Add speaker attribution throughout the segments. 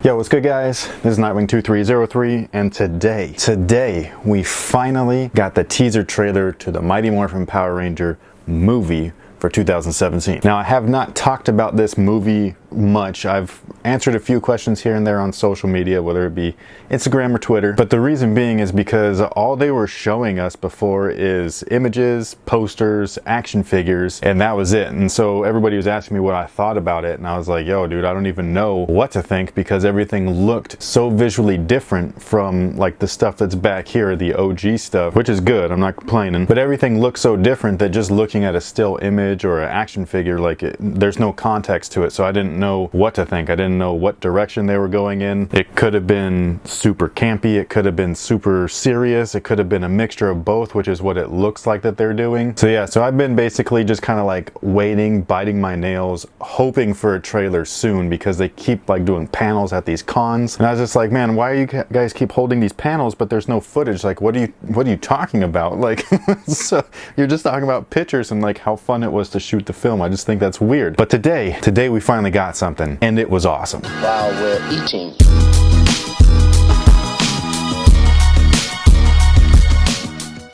Speaker 1: Yo, what's good guys? This is Nightwing 2303 and today we finally got the teaser trailer to the Mighty Morphin Power Ranger movie for 2017. Now I have not talked about this movie much. I've answered a few questions here and there on social media, whether it be Instagram or Twitter, but the reason being is because all they were showing us before is images, posters, action figures, and that was it. And so everybody was asking me what I thought about it, and I was like, yo dude, I don't even know what to think because everything looked so visually different from like the stuff that's back here, the OG stuff, which is good, I'm not complaining, but everything looks so different that just looking at a still image or an action figure, like there's no context to it, so I didn't know what to think. I didn't know what direction they were going in. It could have been super campy, it could have been super serious, it could have been a mixture of both, which is what it looks like that they're doing. So yeah, so I've been basically just kind of like waiting, biting my nails, hoping for a trailer soon because they keep like doing panels at these cons, and I was just like, man, why are you guys keep holding these panels but there's no footage? Like what are you talking about? Like so you're just talking about pictures and like how fun it was to shoot the film. I just think that's weird. But today we finally got something, and it was awesome.
Speaker 2: While we're eating.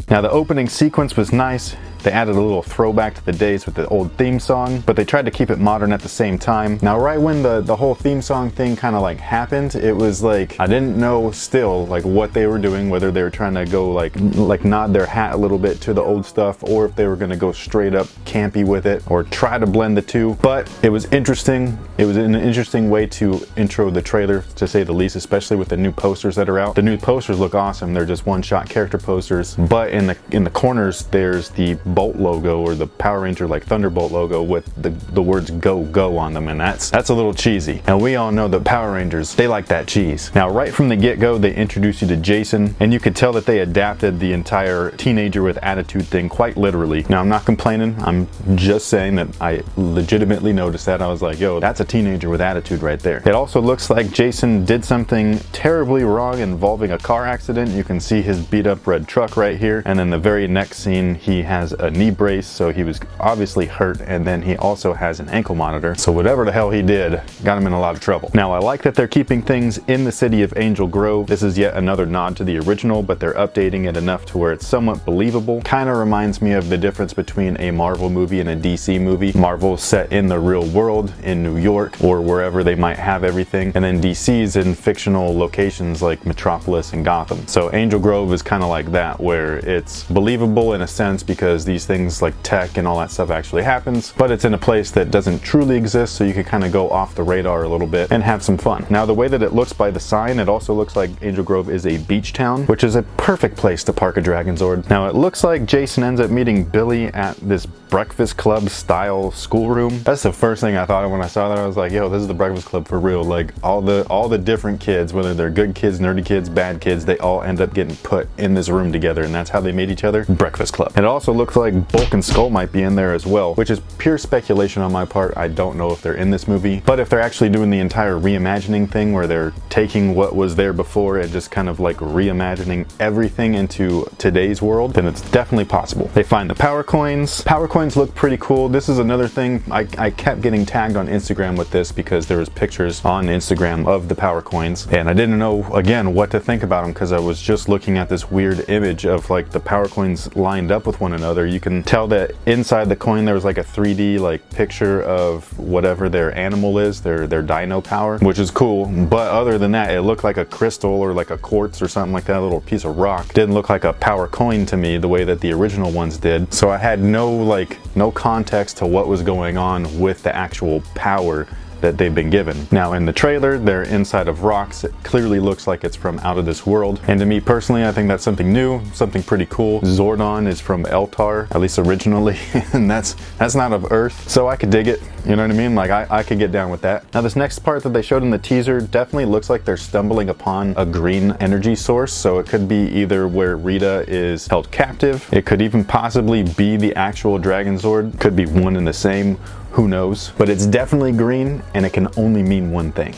Speaker 1: Now the opening sequence was nice. They added a little throwback to the days with the old theme song, but they tried to keep it modern at the same time. Now right when the whole theme song thing kind of like happened, it was like, I didn't know still like what they were doing, whether they were trying to go like nod their hat a little bit to the old stuff, or if they were gonna go straight up campy with it, or try to blend the two. But it was interesting. It was an interesting way to intro the trailer, to say the least, especially with the new posters that are out. The new posters look awesome. They're just one-shot character posters, but in the corners there's the Bolt logo, or the Power Ranger like Thunderbolt logo with the words go on them, and that's a little cheesy, and we all know that Power Rangers, they like that cheese. Now right from the get-go they introduced you to Jason, and you could tell that they adapted the entire teenager with attitude thing quite literally. Now I'm not complaining, I'm just saying that I legitimately noticed that. I was like, yo, that's a teenager with attitude right there. It also looks like Jason did something terribly wrong involving a car accident. You can see his beat up red truck right here, and then the very next scene he has a knee brace, so he was obviously hurt, and then he also has an ankle monitor, so whatever the hell he did got him in a lot of trouble. Now I like that they're keeping things in the city of Angel Grove. This is yet another nod to the original, but they're updating it enough to where it's somewhat believable. Kind of reminds me of the difference between a Marvel movie and a DC movie. Marvel's set in the real world in New York or wherever they might have everything, and then DC's in fictional locations like Metropolis and Gotham. So Angel Grove is kind of like that, where it's believable in a sense because these things like tech and all that stuff actually happens, but it's in a place that doesn't truly exist, so you can kind of go off the radar a little bit and have some fun. Now the way that it looks by the sign, it also looks like Angel Grove is a beach town, which is a perfect place to park a Dragonzord. Now it looks like Jason ends up meeting Billy at this Breakfast Club style schoolroom. That's the first thing I thought of when I saw that. I was like, yo, this is the Breakfast Club for real. Like all the different kids, whether they're good kids, nerdy kids, bad kids, they all end up getting put in this room together, and that's how they meet each other. Breakfast Club. It also looks like Bulk and Skull might be in there as well, which is pure speculation on my part. I don't know if they're in this movie, but if they're actually doing the entire reimagining thing where they're taking what was there before and just kind of like reimagining everything into today's world, then it's definitely possible. They find the power coins. Power coins look pretty cool. This is another thing, I kept getting tagged on Instagram with this because there was pictures on Instagram of the power coins, and I didn't know again what to think about them because I was just looking at this weird image of like the power coins lined up with one another. You can tell that inside the coin there was like a 3D like picture of whatever their animal is, their dino power, which is cool, but other than that it looked like a crystal or like a quartz or something like that, a little piece of rock. Didn't look like a power coin to me the way that the original ones did, so I had no context to what was going on with the actual power that they've been given. Now in the trailer, they're inside of rocks. It clearly looks like it's from out of this world. And to me personally, I think that's something new, something pretty cool. Zordon is from Eltar, at least originally, and that's not of Earth. So I could dig it, you know what I mean? Like I could get down with that. Now this next part that they showed in the teaser definitely looks like they're stumbling upon a green energy source. So it could be either where Rita is held captive. It could even possibly be the actual Dragonzord. Could be one and the same. Who knows? But it's definitely green, and it can only mean one thing.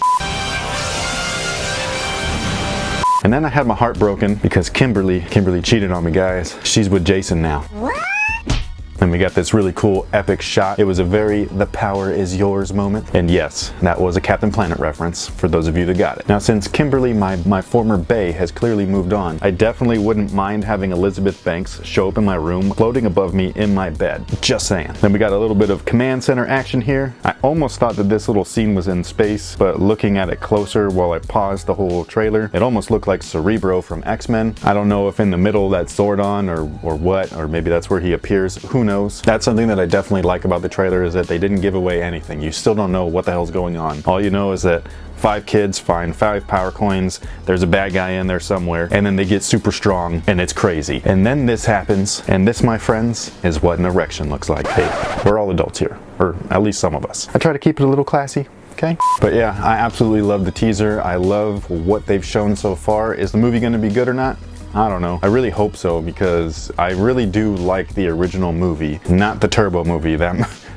Speaker 1: And then I had my heart broken because Kimberly cheated on me, guys. She's with Jason now. And we got this really cool epic shot. It was a very "the power is yours" moment. And yes, that was a Captain Planet reference for those of you that got it. Now, since Kimberly, my former bae, has clearly moved on, I definitely wouldn't mind having Elizabeth Banks show up in my room, floating above me in my bed. Just saying. Then we got a little bit of command center action here. I almost thought that this little scene was in space, but looking at it closer while I paused the whole trailer, it almost looked like Cerebro from X-Men. I don't know if in the middle that's Zordon or what, or maybe that's where he appears. Who knows? That's something that I definitely like about the trailer, is that they didn't give away anything. You still don't know what the hell's going on. All you know is that 5 kids find 5 power coins, there's a bad guy in there somewhere, and then they get super strong, and it's crazy. And then this happens, and this, my friends, is what an erection looks like. Hey, we're all adults here, or at least some of us. I try to keep it a little classy. Okay. But yeah, I absolutely love the teaser. I love what they've shown so far. Is the movie going to be good or not? I don't know. I really hope so, because I really do like the original movie, not the Turbo movie.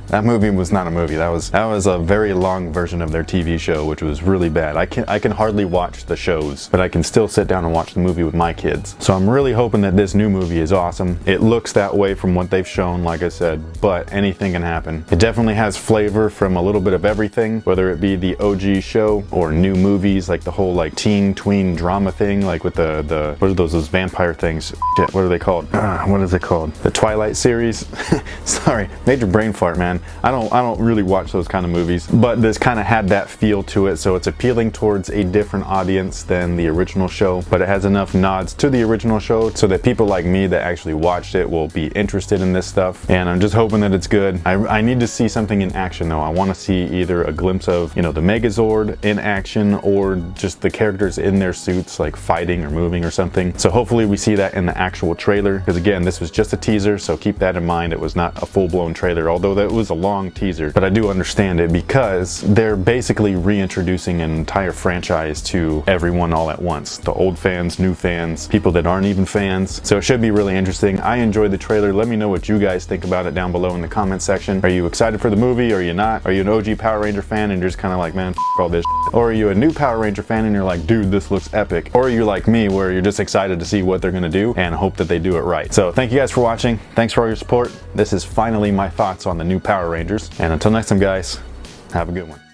Speaker 1: That movie was not a movie. That was a very long version of their TV show, which was really bad. I can hardly watch the shows, but I can still sit down and watch the movie with my kids. So I'm really hoping that this new movie is awesome. It looks that way from what they've shown, like I said, but anything can happen. It definitely has flavor from a little bit of everything, whether it be the OG show or new movies, like the whole like teen tween drama thing, like with the what are those vampire things? Shit, what are they called? What is it called? The Twilight series? Sorry, major brain fart, man. I don't really watch those kind of movies, but this kind of had that feel to it, so it's appealing towards a different audience than the original show, but it has enough nods to the original show so that people like me that actually watched it will be interested in this stuff. And I'm just hoping that it's good. I need to see something in action though. I want to see either a glimpse of, you know, the Megazord in action, or just the characters in their suits like fighting or moving or something. So hopefully we see that in the actual trailer, because again, this was just a teaser, so keep that in mind. It was not a full-blown trailer, although that was a long teaser, but I do understand it because they're basically reintroducing an entire franchise to everyone all at once. The old fans, new fans, people that aren't even fans. So it should be really interesting. I enjoyed the trailer. Let me know what you guys think about it down below in the comment section. Are you excited for the movie? Are you not? Are you an OG Power Ranger fan and you're just kind of like, man, f all this shit? Or are you a new Power Ranger fan and you're like, dude, this looks epic? Or are you like me, where you're just excited to see what they're gonna do and hope that they do it right? So thank you guys for watching. Thanks for all your support. This is finally my thoughts on the new Power Rangers. And until next time, guys, have a good one.